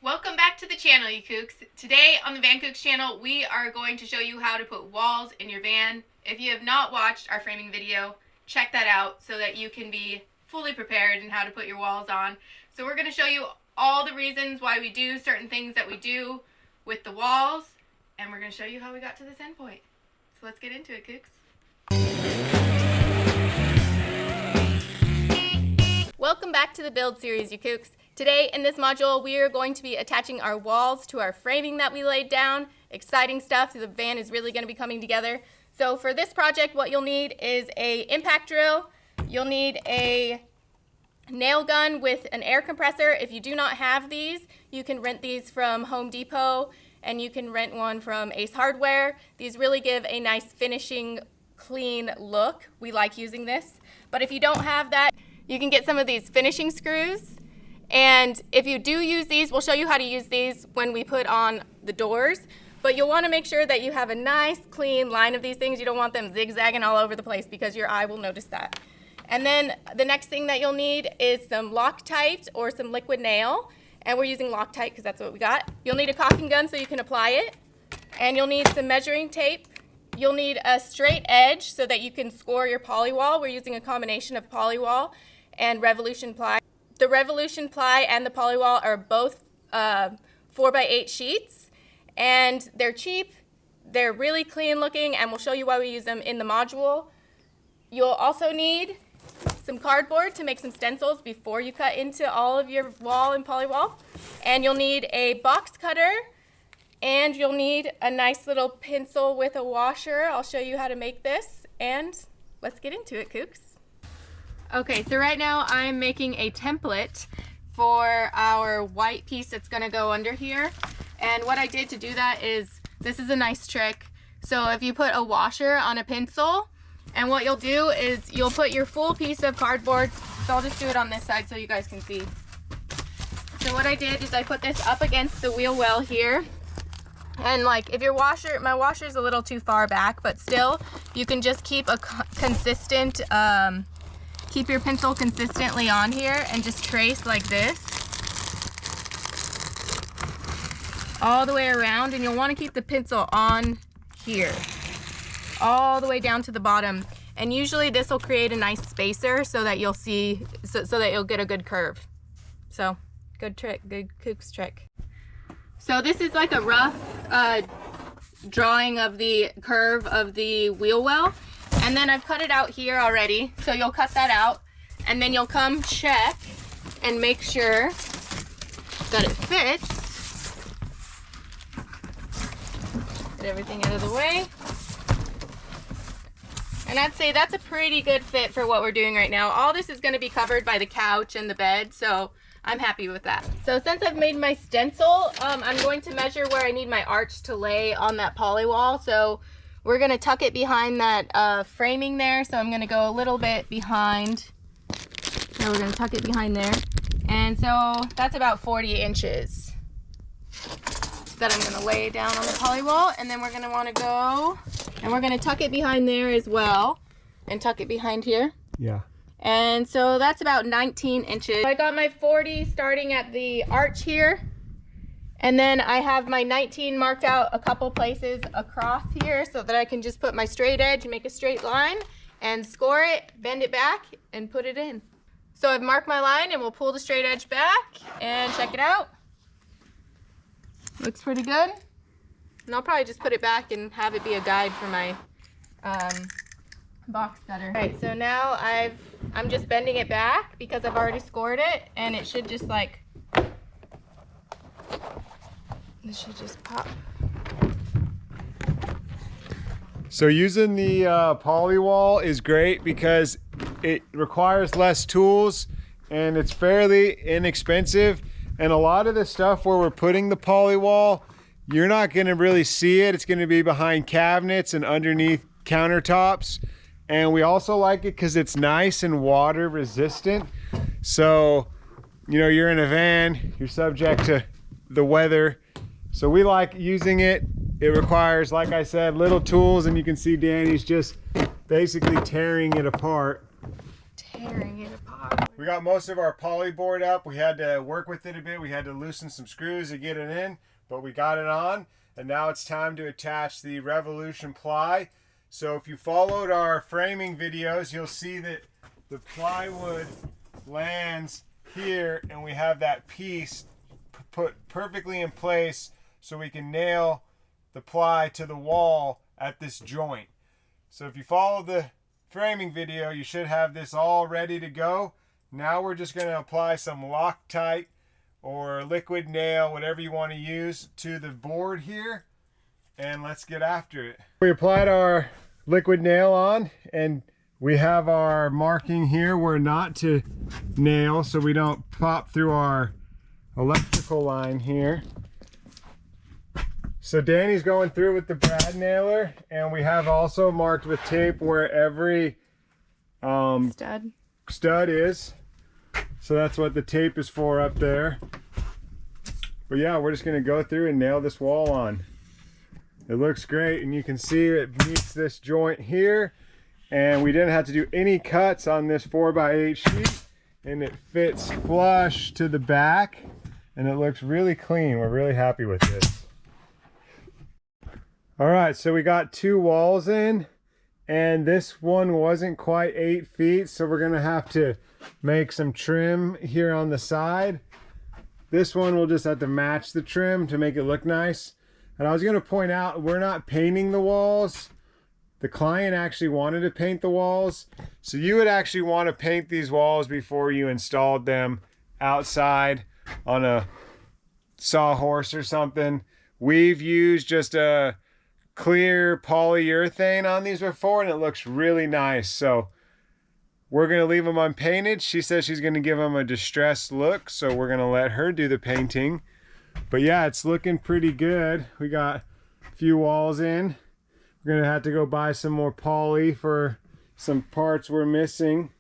Welcome back to the channel, you Kookz. Today on the Van Kookz channel, we are going to show you how to put walls in your van. If you have not watched our framing video, check that out so that you can be fully prepared in how to put your walls on. So we're going to show you all the reasons why we do certain things that we do with the walls, and we're going to show you how we got to this end point. So let's get into it, Kookz. Welcome back to the build series, you Kookz. Today in this module we are going to be attaching our walls to our framing that we laid down. Exciting stuff. The van is really going to be coming together. So for this project what you'll need is a impact drill. You'll need a nail gun with an air compressor. If you do not have these, you can rent these from Home Depot and you can rent one from Ace Hardware. These really give a nice finishing, clean look. We like using this. But if you don't have that, you can get some of these finishing screws. And if you do use these, we'll show you how to use these when we put on the doors. But you'll want to make sure that you have a nice, clean line of these things. You don't want them zigzagging all over the place because your eye will notice that. And then the next thing that you'll need is some Loctite or some liquid nail. And we're using Loctite because that's what we got. You'll need a caulking gun so you can apply it. And you'll need some measuring tape. You'll need a straight edge so that you can score your Polywall. We're using a combination of Polywall and Revolution Ply. The Revolution Ply and the Polywall are both 4x8 sheets, and they're cheap, they're really clean looking, and we'll show you why we use them in the module. You'll also need some cardboard to make some stencils before you cut into all of your wall and Polywall. And you'll need a box cutter, and you'll need a nice little pencil with a washer. I'll show you how to make this, and let's get into it, Kookz. Okay, so right now I'm making a template for our white piece that's going to go under here. And what I did to do that is, this is a nice trick. So if you put a washer on a pencil, and what you'll do is you'll put your full piece of cardboard, so I'll just do it on this side so you guys can see. So what I did is I put this up against the wheel well here. And like if your washer, my washer is a little too far back, but still you can just keep a consistent, keep your pencil consistently on here and just trace like this all the way around, and you'll want to keep the pencil on here all the way down to the bottom, and usually this will create a nice spacer so that you'll see so that you'll get a good curve. So good trick, good Kookz trick. So this is like a rough drawing of the curve of the wheel well. And then I've cut it out here already, so you'll cut that out, and then you'll come check and make sure that it fits. Get everything out of the way. And I'd say that's a pretty good fit for what we're doing right now. All this is going to be covered by the couch and the bed, so I'm happy with that. So since I've made my stencil, I'm going to measure where I need my arch to lay on that Polywall. So we're going to tuck it behind that framing there. So I'm going to go a little bit behind. So we're going to tuck it behind there. And so that's about 40 inches that I'm going to lay down on the Polywall. And then we're going to want to go, and we're going to tuck it behind there as well. And tuck it behind here. Yeah. And so that's about 19 inches. I got my 40 starting at the arch here. And then I have my 19 marked out a couple places across here so that I can just put my straight edge, make a straight line, and score it, bend it back, and put it in. So I've marked my line, and we'll pull the straight edge back and check it out. Looks pretty good. And I'll probably just put it back and have it be a guide for my box cutter. All right, so now I'm just bending it back because I've already scored it, and it should just like, this should just pop. So using the Polywall is great because it requires less tools and it's fairly inexpensive. And a lot of the stuff where we're putting the Polywall, you're not going to really see it. It's going to be behind cabinets and underneath countertops. And we also like it because it's nice and water resistant. So, you know, you're in a van, you're subject to the weather. So we like using it. It requires, like I said, little tools, and you can see Danny's just basically tearing it apart. Tearing it apart. We got most of our poly board up. We had to work with it a bit. We had to loosen some screws to get it in, but we got it on. And now it's time to attach the Revolution Ply. So if you followed our framing videos, you'll see that the plywood lands here and we have that piece put perfectly in place so we can nail the ply to the wall at this joint. So if you follow the framing video, you should have this all ready to go. Now we're just going to apply some Loctite or liquid nail, whatever you want to use, to the board here, and let's get after it. We applied our liquid nail on, and we have our marking here where not to nail so we don't pop through our electrical line here. So Danny's going through with the brad nailer, and we have also marked with tape where every stud is. So that's what the tape is for up there. But yeah, we're just gonna go through and nail this wall on. It looks great, and you can see it meets this joint here, and we didn't have to do any cuts on this 4x8 sheet, and it fits flush to the back, and it looks really clean. We're really happy with this. All right, so we got 2 walls in, and this one wasn't quite 8 feet, so we're gonna have to make some trim here on the side. This one we'll just have to match the trim to make it look nice. And I was going to point out, we're not painting the walls. The client actually wanted to paint the walls. So you would actually want to paint these walls before you installed them outside on a sawhorse or something. We've used just a clear polyurethane on these before, and it looks really nice. So we're going to leave them unpainted. She says she's going to give them a distressed look, so we're going to let her do the painting. But yeah, it's looking pretty good. We got a few walls in. We're going to have to go buy some more poly for some parts we're missing.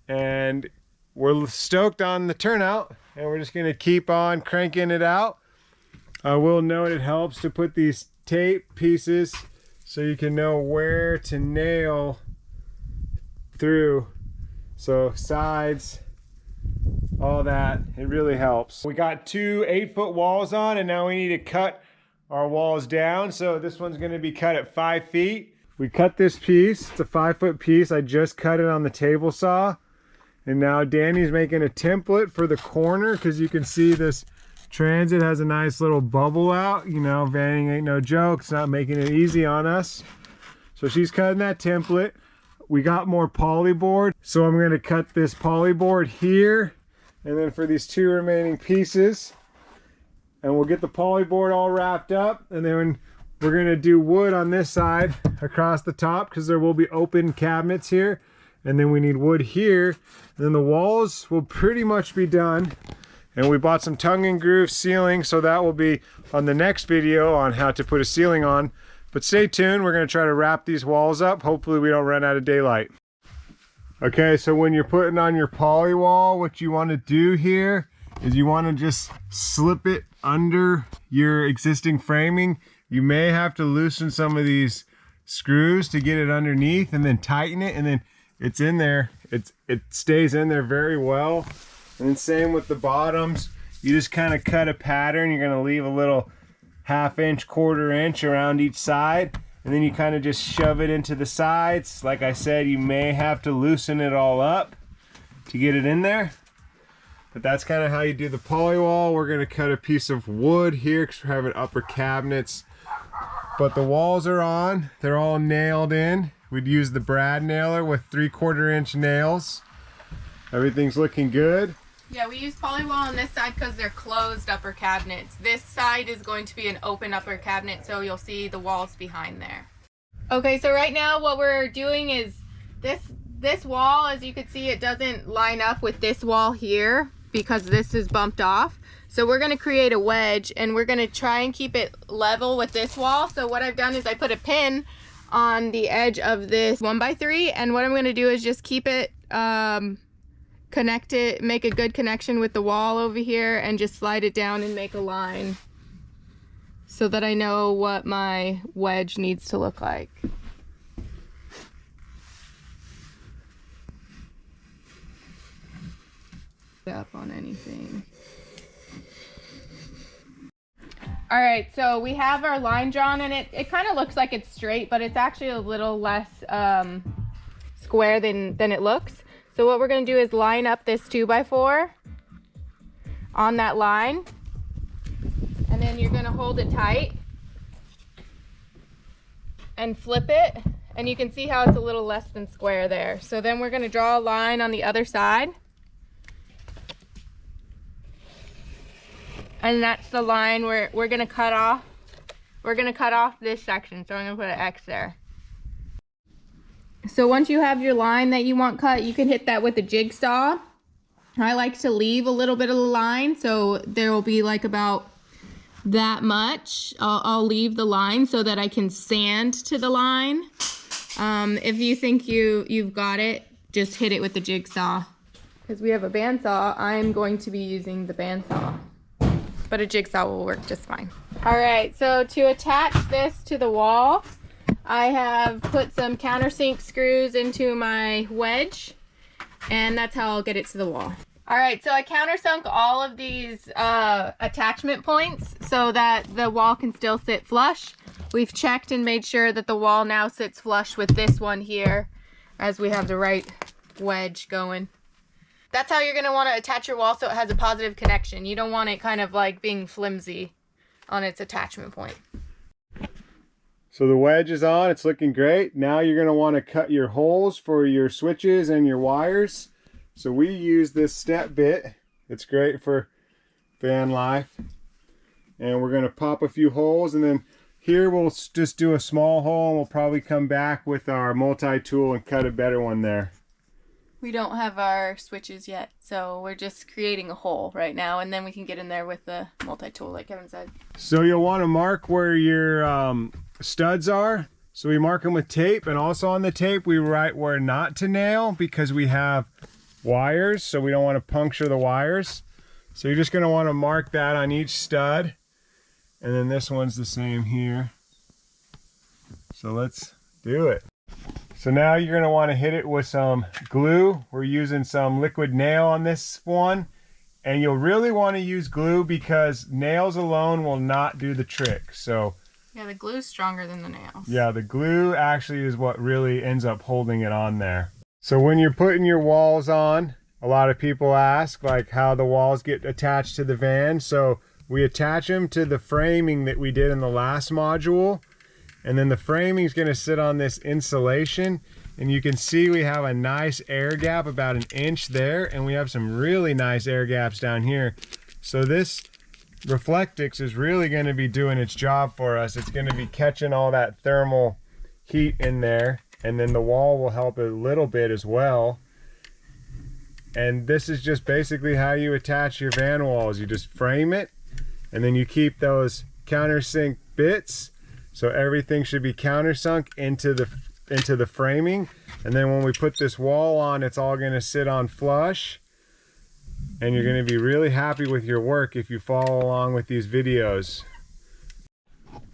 And we're stoked on the turnout, and we're just going to keep on cranking it out. I will note it helps to put these tape pieces so you can know where to nail through. So sides, all that, it really helps. We got 2 8-foot walls on, and now we need to cut our walls down. So this one's going to be cut at 5 feet. We cut this piece. It's a 5-foot piece. I just cut it on the table saw, and now Danny's making a template for the corner, because you can see this transit has a nice little bubble out. You know, vanning ain't no joke. It's not making it easy on us. So she's cutting that template. We got more poly board, so I'm going to cut this poly board here, and then for these 2 remaining pieces, and we'll get the poly board all wrapped up, and then we're going to do wood on this side across the top, because there will be open cabinets here, and then we need wood here, and then the walls will pretty much be done. And we bought some tongue and groove ceiling, so that will be on the next video on how to put a ceiling on. But stay tuned, we're going to try to wrap these walls up. Hopefully we don't run out of daylight. Okay, so when you're putting on your polywall, what you want to do here is you want to just slip it under your existing framing. You may have to loosen some of these screws to get it underneath, and then tighten it, and then it's in there. It stays in there very well. And then same with the bottoms. You just kind of cut a pattern. You're going to leave a little 1/2 inch, 1/4 inch around each side, and then you kind of just shove it into the sides. Like I said, you may have to loosen it all up to get it in there, but that's kind of how you do the polywall. We're going to cut a piece of wood here because we're having upper cabinets, but the walls are on. They're all nailed in. We'd use the brad nailer with 3/4 inch nails. Everything's looking good. Yeah, we use polywall on this side because they're closed upper cabinets. This side is going to be an open upper cabinet, so you'll see the walls behind there. Okay, so right now what we're doing is this wall, as you can see, it doesn't line up with this wall here because this is bumped off. So we're going to create a wedge, and we're going to try and keep it level with this wall. So what I've done is I put a pin on the edge of this 1x3, and what I'm going to do is just keep it connect it, make a good connection with the wall over here, and just slide it down and make a line so that I know what my wedge needs to look like. up on anything. All right, so we have our line drawn, and it kind of looks like it's straight, but it's actually a little less square than it looks. So what we're going to do is line up this 2x4 on that line, and then you're going to hold it tight and flip it, and you can see how it's a little less than square there. So then we're going to draw a line on the other side. And that's the line where we're gonna cut off. We're gonna cut off this section, so I'm gonna put an X there. So once you have your line that you want cut, you can hit that with a jigsaw. I like to leave a little bit of the line, so there will be like about that much. I'll leave the line so that I can sand to the line. If you think you've got it, just hit it with the jigsaw. Because we have a bandsaw, I'm going to be using the bandsaw. But a jigsaw will work just fine. All right, so to attach this to the wall, I have put some countersink screws into my wedge, and that's how I'll get it to the wall. All right, so I countersunk all of these attachment points so that the wall can still sit flush. We've checked and made sure that the wall now sits flush with this one here, as we have the right wedge going. That's how you're going to want to attach your wall so it has a positive connection. You don't want it kind of like being flimsy on its attachment point. So the wedge is on, it's looking great. Now you're going to want to cut your holes for your switches and your wires. So we use this step bit. It's great for van life. And we're going to pop a few holes, and then here we'll just do a small hole, and we'll probably come back with our multi-tool and cut a better one there. We don't have our switches yet, so we're just creating a hole right now, and then we can get in there with the multi-tool like Kevin said. So you'll want to mark where your studs are. So we mark them with tape, and also on the tape we write where not to nail because we have wires, so we don't want to puncture the wires. So you're just going to want to mark that on each stud, and then this one's the same here. So let's do it. So now you're going to want to hit it with some glue. We're using some liquid nail on this one. And you'll really want to use glue because nails alone will not do the trick. So yeah, the glue's stronger than the nails. yeah, the glue actually is what really ends up holding it on there. So when you're putting your walls on, a lot of people ask like how the walls get attached to the van. So we attach them to the framing that we did in the last module. And then the framing is going to sit on this insulation, and you can see we have a nice air gap about 1 inch there, and we have some really nice air gaps down here. So this Reflectix is really going to be doing its job for us. It's going to be catching all that thermal heat in there, and then the wall will help a little bit as well. And this is just basically how you attach your van walls. You just frame it, and then you keep those countersink bits. So everything should be countersunk into the framing, and then when we put this wall on, it's all going to sit on flush, and you're going to be really happy with your work if you follow along with these videos.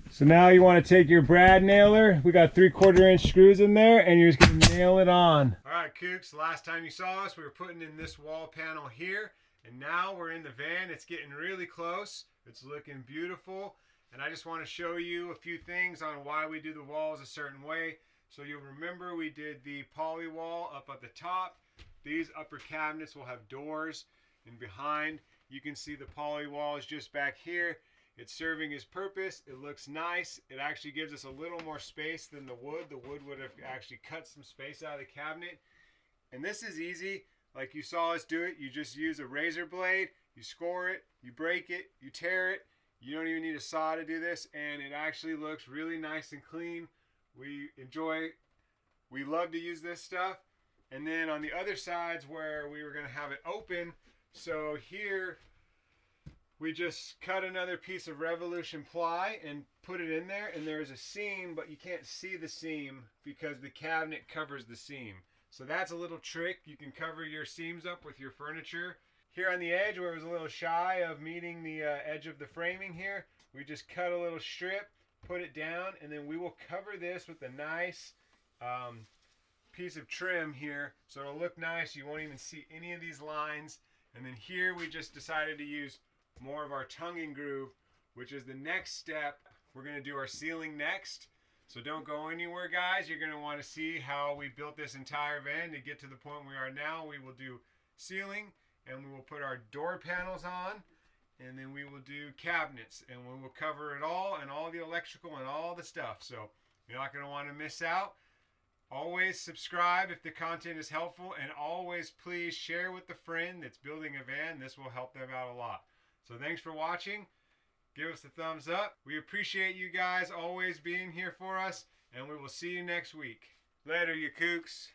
So now you want to take your brad nailer. We got 3/4 inch screws in there, and you're just going to nail it on. All right, Kookz, last time you saw us, we were putting in this wall panel here, and now we're in the van. It's getting really close. It's looking beautiful. And I just want to show you a few things on why we do the walls a certain way. So you'll remember we did the Polywall up at the top. These upper cabinets will have doors, and behind you can see the Polywall is just back here. It's serving its purpose. It looks nice. It actually gives us a little more space than the wood. The wood would have actually cut some space out of the cabinet. And this is easy. Like you saw us do it. You just use a razor blade, you score it, you break it, you tear it. You don't even need a saw to do this, and it actually looks really nice and clean. We love to use this stuff. And then on the other sides where we were going to have it open, so here we just cut another piece of Revolution Ply and put it in there, and there's a seam, but you can't see the seam because the cabinet covers the seam. So that's a little trick. You can cover your seams up with your furniture. Here on the edge where it was a little shy of meeting the edge of the framing here, we just cut a little strip, put it down, and then we will cover this with a nice piece of trim here so it'll look nice. You won't even see any of these lines, And then here we just decided to use more of our tongue and groove, which is the next step. We're going to do our ceiling next. So don't go anywhere, guys. You're going to want to see how we built this entire van to get to the point we are now. We will do ceiling, and we will put our door panels on, and then we will do cabinets, and we will cover it all, and all the electrical and all the stuff. So you're not going to want to miss out. Always subscribe if the content is helpful, and always please share with a friend that's building a van. This will help them out a lot. So thanks for watching. Give us a thumbs up. We appreciate you guys always being here for us, and we will see you next week. Later, you kooks.